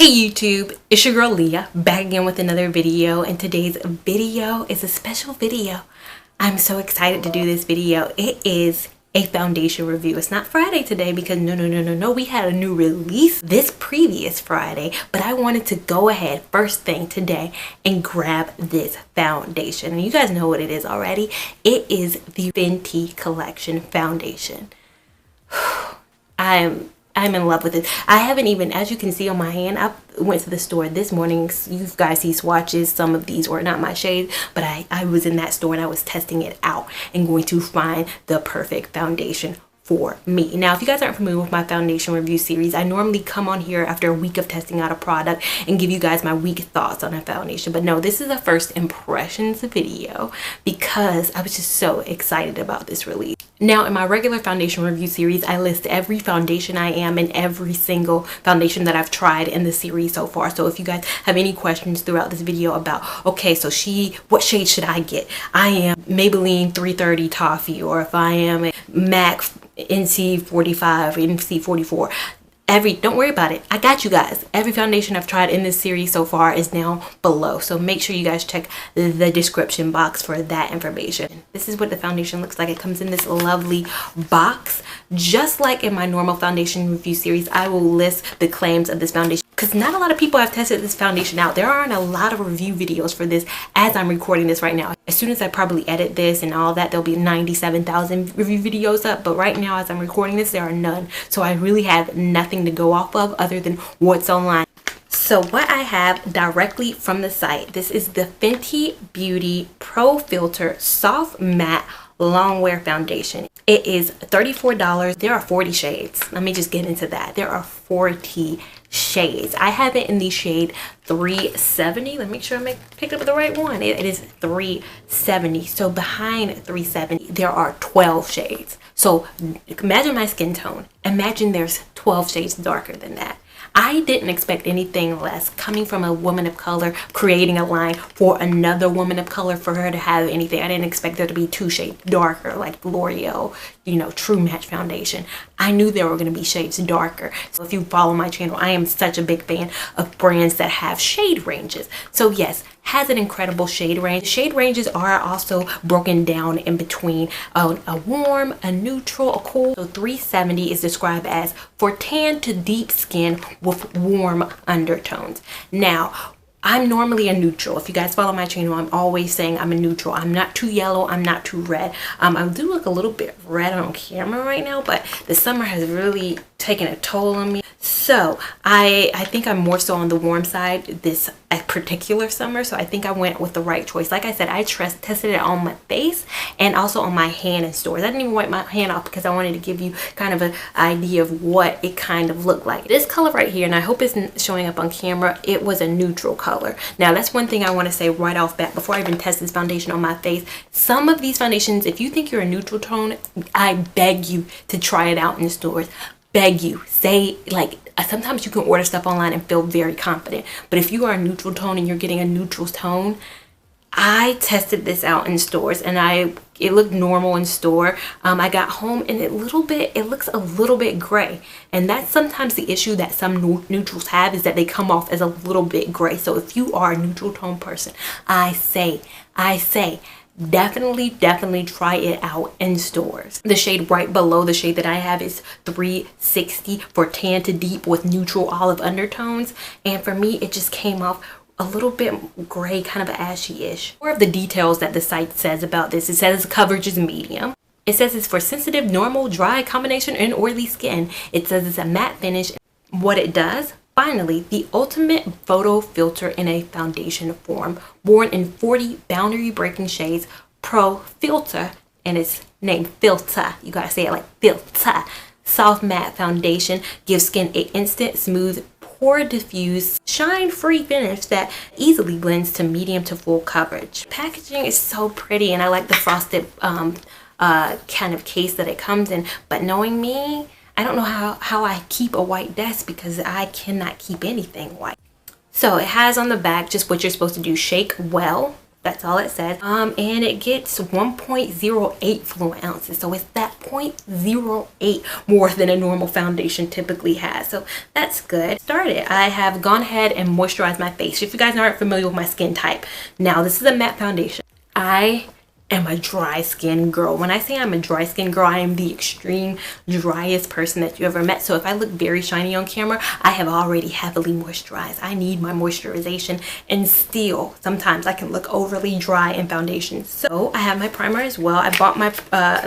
Hey YouTube, it's your girl Leah back again with another video, and today's video is a special video. I'm so excited to do this video. It is a foundation review. It's not Friday today because no, we had a new release this previous Friday, but I wanted to go ahead first thing today and grab this foundation. And you guys know what it is already. It is the Fenty collection foundation. I'm in love with it. I haven't even, as you can see on my hand, I went to the store this morning. You guys see swatches. Some of these were not my shade, but I was in that store and I was testing it out and going to find the perfect foundation for me. Now, if you guys aren't familiar with my foundation review series, I normally come on here after a week of testing out a product and give you guys my week thoughts on a foundation. But no, this is a first impressions video because I was just so excited about this release. Now, in my regular foundation review series, I list every foundation I am and every single foundation that I've tried in the series so far. So if you guys have any questions throughout this video about, okay, so what shade should I get? I am Maybelline 330 Toffee, or if I am a MAC NC45, NC44. Don't worry about it. I got you guys. Every foundation I've tried in this series so far is now below. So make sure you guys check the description box for that information. This is what the foundation looks like. It comes in this lovely box. Just like in my normal foundation review series, I will list the claims of this foundation because not a lot of people have tested this foundation out. There aren't a lot of review videos for this as I'm recording this right now. As soon as I probably edit this and all that, there'll be 97,000 review videos up. But right now, as I'm recording this, there are none. So I really have nothing to go off of other than what's online. So what I have directly from the site, this is the Fenty Beauty Pro Filt'r Soft Matte Longwear Foundation. It is $34. There are 40 shades. Let me just get into that. There are 40 shades. I have it in the shade 370. Let me make sure I picked up the right one. It is 370. So behind 370, there are 12 shades. So imagine my skin tone. Imagine there's 12 shades darker than that. I didn't expect anything less coming from a woman of color creating a line for another woman of color for her to have anything. I didn't expect there to be 2 shades darker like L'Oreal, True Match Foundation. I knew there were going to be shades darker. So if you follow my channel, I am such a big fan of brands that have shade ranges. So yes, has an incredible shade range. Shade ranges are also broken down in between a warm, a neutral, a cool. So 370 is described as for tan to deep skin with warm undertones. Now, I'm normally a neutral. If you guys follow my channel, I'm always saying I'm a neutral. I'm not too yellow. I'm not too red. I do look a little bit red on camera right now, but the summer has really taken a toll on me. So I think I'm more so on the warm side this particular summer. So I think I went with the right choice. Like I said, I tested it on my face and also on my hand in stores. I didn't even wipe my hand off because I wanted to give you kind of an idea of what it kind of looked like. This color right here, and I hope it's showing up on camera, it was a neutral color. Now that's one thing I want to say right off bat before I even test this foundation on my face. Some of these foundations, if you think you're a neutral tone, I beg you to try it out in the stores. Beg you. Say, like, sometimes you can order stuff online and feel very confident, but if you are a neutral tone and you're getting a neutral tone, I tested this out in stores and it looked normal in store. I got home and it looks a little bit gray, and that's sometimes the issue that some neutrals have, is that they come off as a little bit gray. So if you are a neutral tone person, I say definitely try it out in stores. The shade right below the shade that I have is 360 for tan to deep with neutral olive undertones, and for me it just came off a little bit gray, kind of ashy-ish. More of the details that the site says about this. It says coverage is medium. It says it's for sensitive, normal, dry combination, and oily skin. It says it's a matte finish. What it does: finally, the ultimate photo filter in a foundation form, born in 40 boundary breaking shades. Pro Filt'r, and it's named Filt'r. You gotta say it like Filt'r. Soft matte foundation gives skin an instant, smooth, pore diffuse, shine free finish that easily blends to medium to full coverage. Packaging is so pretty, and I like the frosted kind of case that it comes in. But knowing me, I don't know how I keep a white desk because I cannot keep anything white. So it has on the back just what you're supposed to do: shake well. That's all it says. And it gets 1.08 fluid ounces. So it's that 0.08 more than a normal foundation typically has. So that's good. Started. I have gone ahead and moisturized my face. If you guys aren't familiar with my skin type, now this is a matte foundation. I am a dry skin girl. When I say I'm a dry skin girl, I am the extreme driest person that you ever met. So if I look very shiny on camera, I have already heavily moisturized. I need my moisturization, and still sometimes I can look overly dry in foundation. So I have my primer as well. I bought my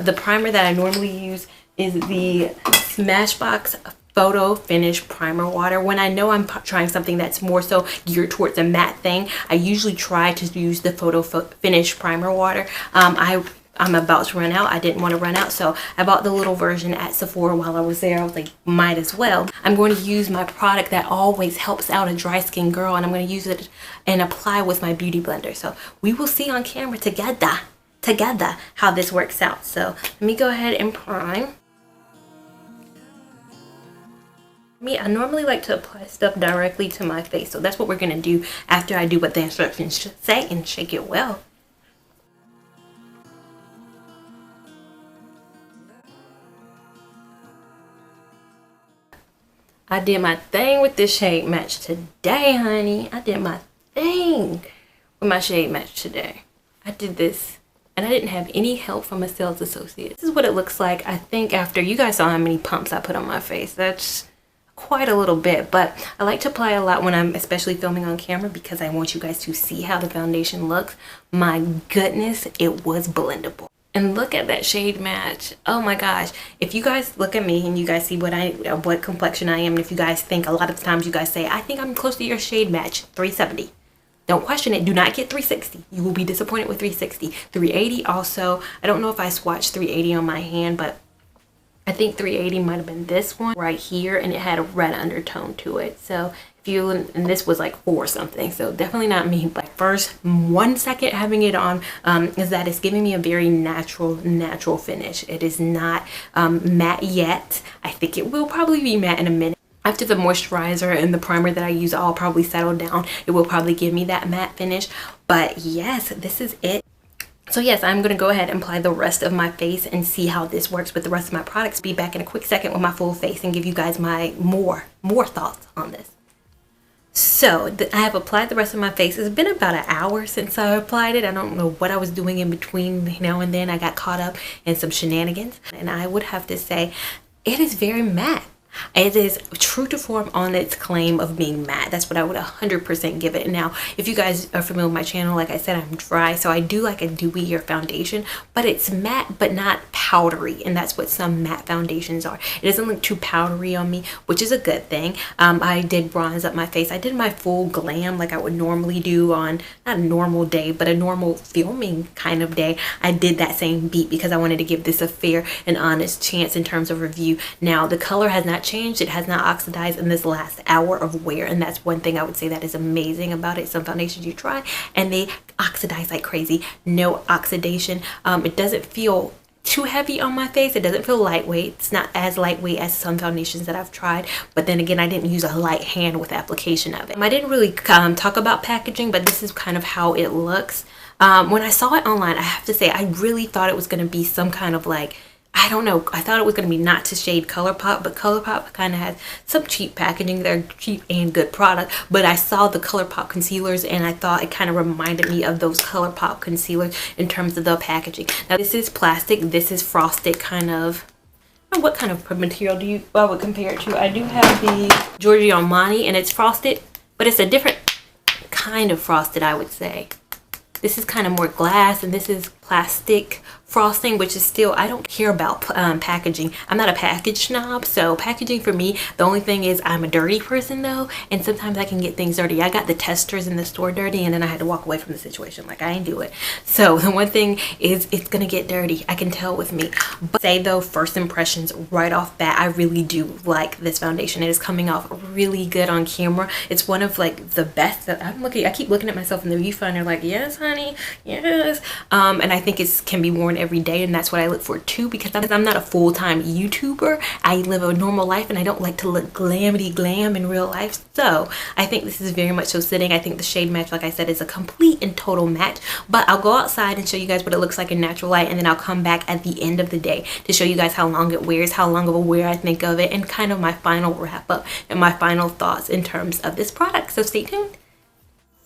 the primer that I normally use is the Smashbox Photo Finish Primer Water. When I know I'm trying something that's more so geared towards a matte thing, I usually try to use the Photo Finish Primer Water. I'm about to run out. I didn't want to run out, so I bought the little version at Sephora while I was there. I was like, might as well. I'm going to use my product that always helps out a dry skin girl, and I'm going to use it and apply with my beauty blender. So we will see on camera together how this works out. So let me go ahead and prime. I normally like to apply stuff directly to my face, so that's what we're going to do after I do what the instructions say and shake it well. I did my thing with this shade match today, honey. I did my thing with my shade match today. I did this, and I didn't have any help from a sales associate. This is what it looks like, I think, after. You guys saw how many pumps I put on my face. That's quite a little bit, but I like to apply a lot when I'm especially filming on camera because I want you guys to see how the foundation looks. My goodness, it was blendable. And look at that shade match. Oh my gosh. If you guys look at me and you guys see what complexion I am, and if you guys think, a lot of times you guys say, I think I'm close to your shade match, 370. Don't question it. Do not get 360. You will be disappointed with 360. 380 also. I don't know if I swatched 380 on my hand, but I think 380 might have been this one right here, and it had a red undertone to it. So if you, and this was like 4 something, so definitely not me. But first 1 second having it on is that it's giving me a very natural finish. It is not matte yet. I think it will probably be matte in a minute. After the moisturizer and the primer that I use all probably settle down, it will probably give me that matte finish. But yes, this is it. So yes, I'm going to go ahead and apply the rest of my face and see how this works with the rest of my products. Be back in a quick second with my full face and give you guys my more thoughts on this. So I have applied the rest of my face. It's been about an hour since I applied it. I don't know what I was doing in between now and then. I got caught up in some shenanigans, and I would have to say it is very matte. It is true to form on its claim of being matte. That's what I would 100% give it. Now, if you guys are familiar with my channel, like I said, I'm dry, so I do like a dewier foundation, but it's matte but not powdery, and that's what some matte foundations are. It doesn't look too powdery on me, which is a good thing. I did bronze up my face. I did my full glam like I would normally do on, not a normal day, but a normal filming kind of day. I did that same beat because I wanted to give this a fair and honest chance in terms of review. Now, the color has not changed. It has not oxidized in this last hour of wear, and that's one thing I would say that is amazing about it. Some foundations you try and they oxidize like crazy. No oxidation. It doesn't feel too heavy on my face. It doesn't feel lightweight. It's not as lightweight as some foundations that I've tried, but then again, I didn't use a light hand with application of it. I didn't really talk about packaging, but this is kind of how it looks. When I saw it online, I have to say I really thought it was going to be some kind of like, I don't know, I thought it was going to be not to shade ColourPop, but ColourPop kind of has some cheap packaging. They're cheap and good product, but I saw the ColourPop concealers and I thought it kind of reminded me of those ColourPop concealers in terms of the packaging. Now this is plastic, this is frosted kind of, I don't know what kind of material I would compare it to. I do have the Giorgio Armani and it's frosted, but it's a different kind of frosted, I would say. This is kind of more glass and this is plastic frosting, which is still, I don't care about packaging. I'm not a package snob, so packaging for me, the only thing is I'm a dirty person though, and sometimes I can get things dirty. I got the testers in the store dirty and then I had to walk away from the situation. Like, I ain't do it. So the one thing is it's gonna get dirty. I can tell with me. But say though, first impressions right off bat, I really do like this foundation. It is coming off really good on camera. It's one of like the best that I keep looking at myself in the viewfinder like, yes honey, yes. And I I think it can be worn every day, and that's what I look for too, because I'm not a full-time YouTuber. I live a normal life and I don't like to look glamity glam in real life. So I think this is very much so sitting. I think the shade match, like I said, is a complete and total match. But I'll go outside and show you guys what it looks like in natural light, and then I'll come back at the end of the day to show you guys how long it wears, how long of a wear I think of it, and kind of my final wrap up and my final thoughts in terms of this product. So stay tuned.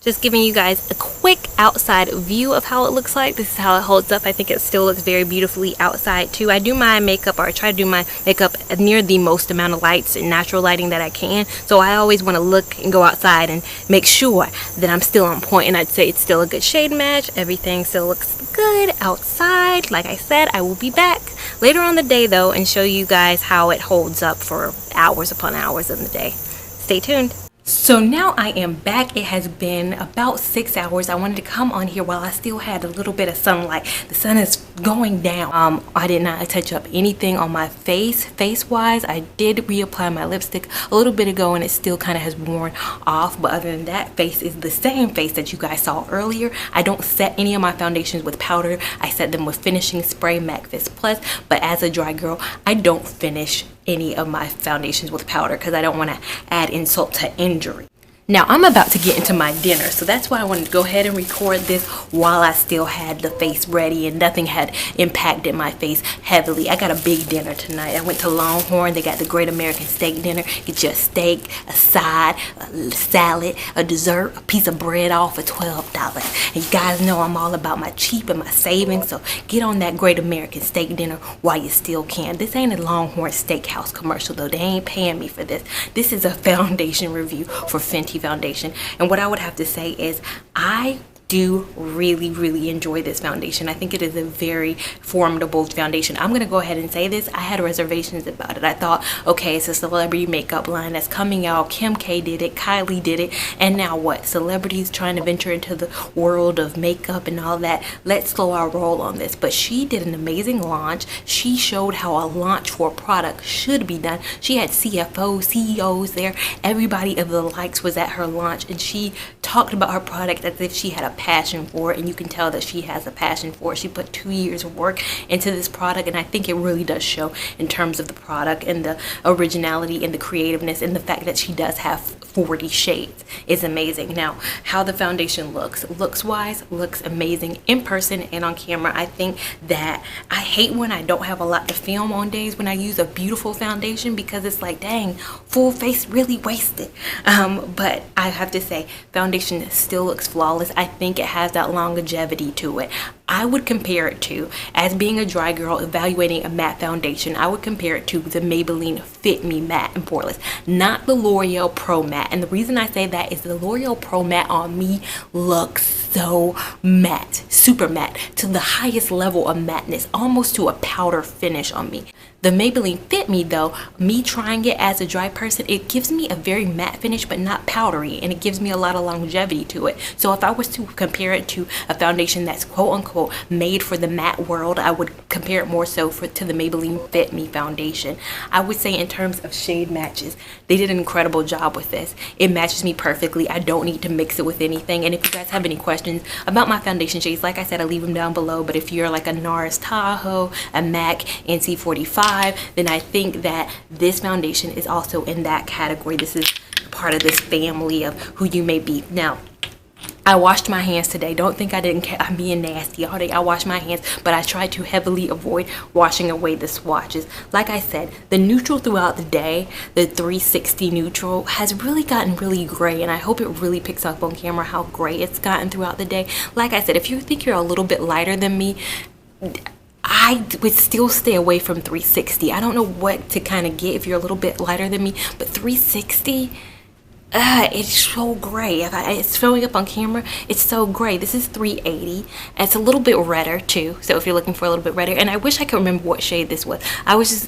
Just giving you guys a quick outside view of how it looks like. This is how it holds up. I think it still looks very beautifully outside too. I do my makeup, or I try to do my makeup near the most amount of lights and natural lighting that I can. So I always want to look and go outside and make sure that I'm still on point. And I'd say it's still a good shade match. Everything still looks good outside. Like I said, I will be back later on the day though and show you guys how it holds up for hours upon hours in the day. Stay tuned. So now I am back. It has been about 6 hours. I wanted to come on here while I still had a little bit of sunlight. The sun is going down. I did not touch up anything on my face wise. I did reapply my lipstick a little bit ago and it still kind of has worn off, but other than that, face is the same face that you guys saw earlier. I don't set any of my foundations with powder. I set them with finishing spray MAC Fist Plus, but as a dry girl, I don't finish any of my foundations with powder because I don't want to add insult to injury. Now I'm about to get into my dinner, so that's why I wanted to go ahead and record this while I still had the face ready and nothing had impacted my face heavily. I got a big dinner tonight. I went to Longhorn. They got the Great American Steak Dinner. Get you a steak, a side, a salad, a dessert, a piece of bread, all for $12. And you guys know I'm all about my cheap and my savings, so get on that Great American Steak Dinner while you still can. This ain't a Longhorn Steakhouse commercial though. They ain't paying me for this. This is a foundation review for Fenty foundation, and what I would have to say is I do really enjoy this foundation. I think it is a very formidable foundation. I'm gonna go ahead and say this. I had reservations about it. I thought, okay, it's a celebrity makeup line that's coming out. Kim K did it, Kylie did it, and now what? Celebrities trying to venture into the world of makeup and all that. Let's slow our roll on this. But she did an amazing launch. She showed how a launch for a product should be done. She had CFOs, CEOs there. Everybody of the likes was at her launch, and she talked about her product as if she had a passion for it, and you can tell that she has a passion for it. She put 2 years of work into this product, and I think it really does show in terms of the product and the originality and the creativeness, and the fact that she does have 40 shades is amazing. Now, how the foundation looks wise, looks amazing in person and on camera. I think that I hate when I don't have a lot to film on days when I use a beautiful foundation, because it's like, dang, full face really wasted. But I have to say, foundation still looks flawless. I think it has that longevity to it. I would compare it to, as being a dry girl evaluating a matte foundation, I would compare it to the Maybelline Fit Me Matte in Poreless, not the L'Oreal Pro Matte. And the reason I say that is the L'Oreal Pro Matte on me looks so matte, super matte, to the highest level of matteness, almost to a powder finish on me. The Maybelline Fit Me though, me trying it as a dry person, it gives me a very matte finish but not powdery, and it gives me a lot of longevity to it. So if I was to compare it to a foundation that's quote unquote made for the matte world, I would compare it more so to the Maybelline Fit Me foundation. I would say in terms of shade matches, they did an incredible job with this. It matches me perfectly. I don't need to mix it with anything. And if you guys have any questions about my foundation shades, like I said, I'll leave them down below. But if you're like a NARS Tahoe, a MAC NC45, then I think that this foundation is also in that category. This is part of this family of who you may be. Now, I washed my hands today. Don't think I'm being nasty all day. I washed my hands, but I tried to heavily avoid washing away the swatches. Like I said, the neutral throughout the day, the 360 neutral, has really gotten really gray, and I hope it really picks up on camera how gray it's gotten throughout the day. Like I said, if you think you're a little bit lighter than me, I would still stay away from 360. I don't know what to kind of get if you're a little bit lighter than me, but 360, it's so gray. If it's showing up on camera, it's so gray. This is 380, and it's a little bit redder too, so if you're looking for a little bit redder. And I wish I could remember what shade this was.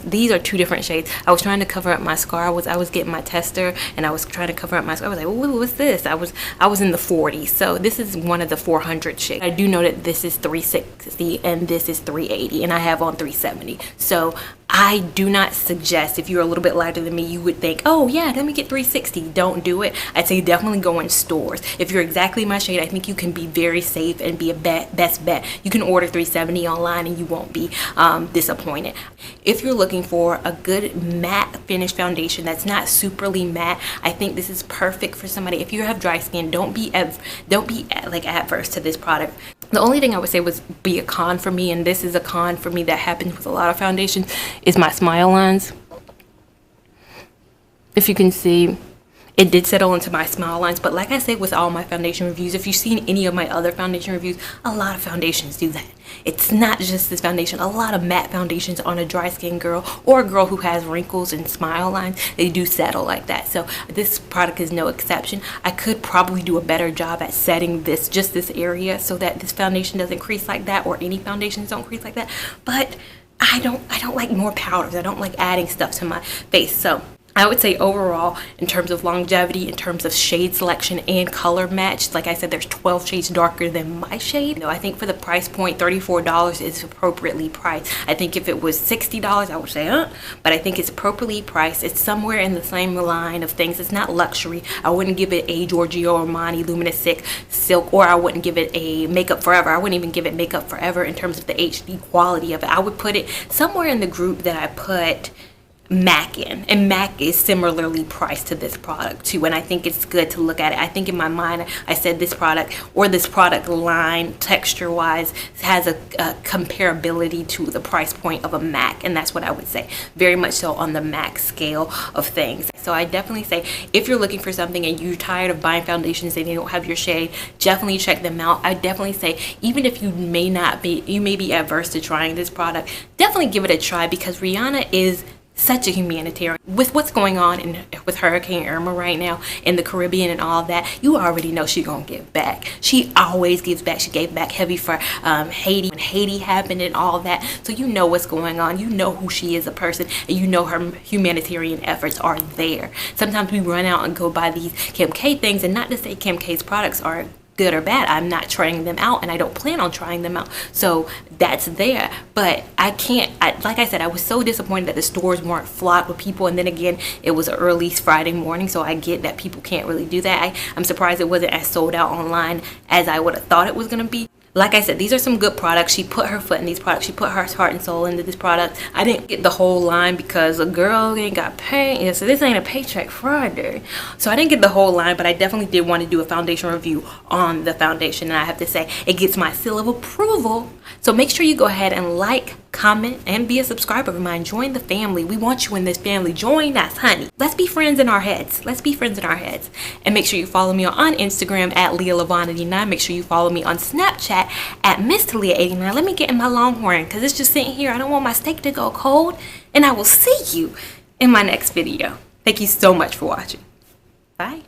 These are two different shades. I was trying to cover up my scar. I was getting my tester, and I was trying to cover up my scar. I was like, what's this? I was in the 40s, so this is one of the 400 shades. I do know that this is 360 and this is 380, and I have on 370, so I do not suggest, if you're a little bit lighter than me, you would think, oh yeah, let me get 360. Don't do it. I'd say definitely go in stores. If you're exactly my shade, I think you can be very safe and be a best bet. You can order 370 online and you won't be disappointed. If you're looking for a good matte finish foundation that's not superly matte, I think this is perfect for somebody. If you have dry skin, don't be like adverse to this product. The only thing I would say was be a con for me, and this is a con for me that happens with a lot of foundations, is my smile lines. If you can see, it did settle into my smile lines, but like I said with all my foundation reviews, if you've seen any of my other foundation reviews, a lot of foundations do that. It's not just this foundation. A lot of matte foundations on a dry skin girl or a girl who has wrinkles and smile lines, they do settle like that. So this product is no exception. I could probably do a better job at setting just this area so that this foundation doesn't crease like that, or any foundations don't crease like that. But I don't like more powders. I don't like adding stuff to my face. So I would say overall, in terms of longevity, in terms of shade selection and color match, like I said, there's 12 shades darker than my shade. I think for the price point, $34 is appropriately priced. I think if it was $60, I would say, but I think it's appropriately priced. It's somewhere in the same line of things. It's not luxury. I wouldn't give it a Giorgio Armani Luminous Silk, or I wouldn't give it a Makeup Forever. I wouldn't even give it Makeup Forever in terms of the HD quality of it. I would put it somewhere in the group that I put MAC in, and MAC is similarly priced to this product too, and I think it's good to look at it. I think in my mind I said this product, or this product line texture wise, has a comparability to the price point of a MAC, and that's what I would say, very much so on the MAC scale of things. So I definitely say, if you're looking for something and you're tired of buying foundations and they don't have your shade, definitely check them out. I definitely say, even if you may be adverse to trying this product, definitely give it a try, because Rihanna is such a humanitarian. With what's going on with Hurricane Irma right now in the Caribbean and all that, you already know she's gonna give back. She always gives back. She gave back heavy for Haiti when Haiti happened and all that. So you know what's going on. You know who she is a person, and you know her humanitarian efforts are there. Sometimes we run out and go buy these Kim K things, and not to say Kim K's products are good or bad. I'm not trying them out, and I don't plan on trying them out, so that's there. But I can't, like I said, I was so disappointed that the stores weren't flocked with people, and then again, it was an early Friday morning, so I get that people can't really do that. I'm surprised it wasn't as sold out online as I would have thought it was going to be. Like I said, these are some good products. She put her foot in these products. She put her heart and soul into this product. I didn't get the whole line because a girl ain't got paid. Yeah, so this ain't a paycheck Friday. So I didn't get the whole line, but I definitely did want to do a foundation review on the foundation. And I have to say, it gets my seal of approval. So make sure you go ahead and like, comment, and be a subscriber of mine. Join the family. We want you in this family. Join us, honey. Let's be friends in our heads. Let's be friends in our heads. And make sure you follow me on Instagram at LeahLavon89. Make sure you follow me on Snapchat at MrLeah89. Let me get in my Longhorn because it's just sitting here. I don't want my steak to go cold. And I will see you in my next video. Thank you so much for watching. Bye.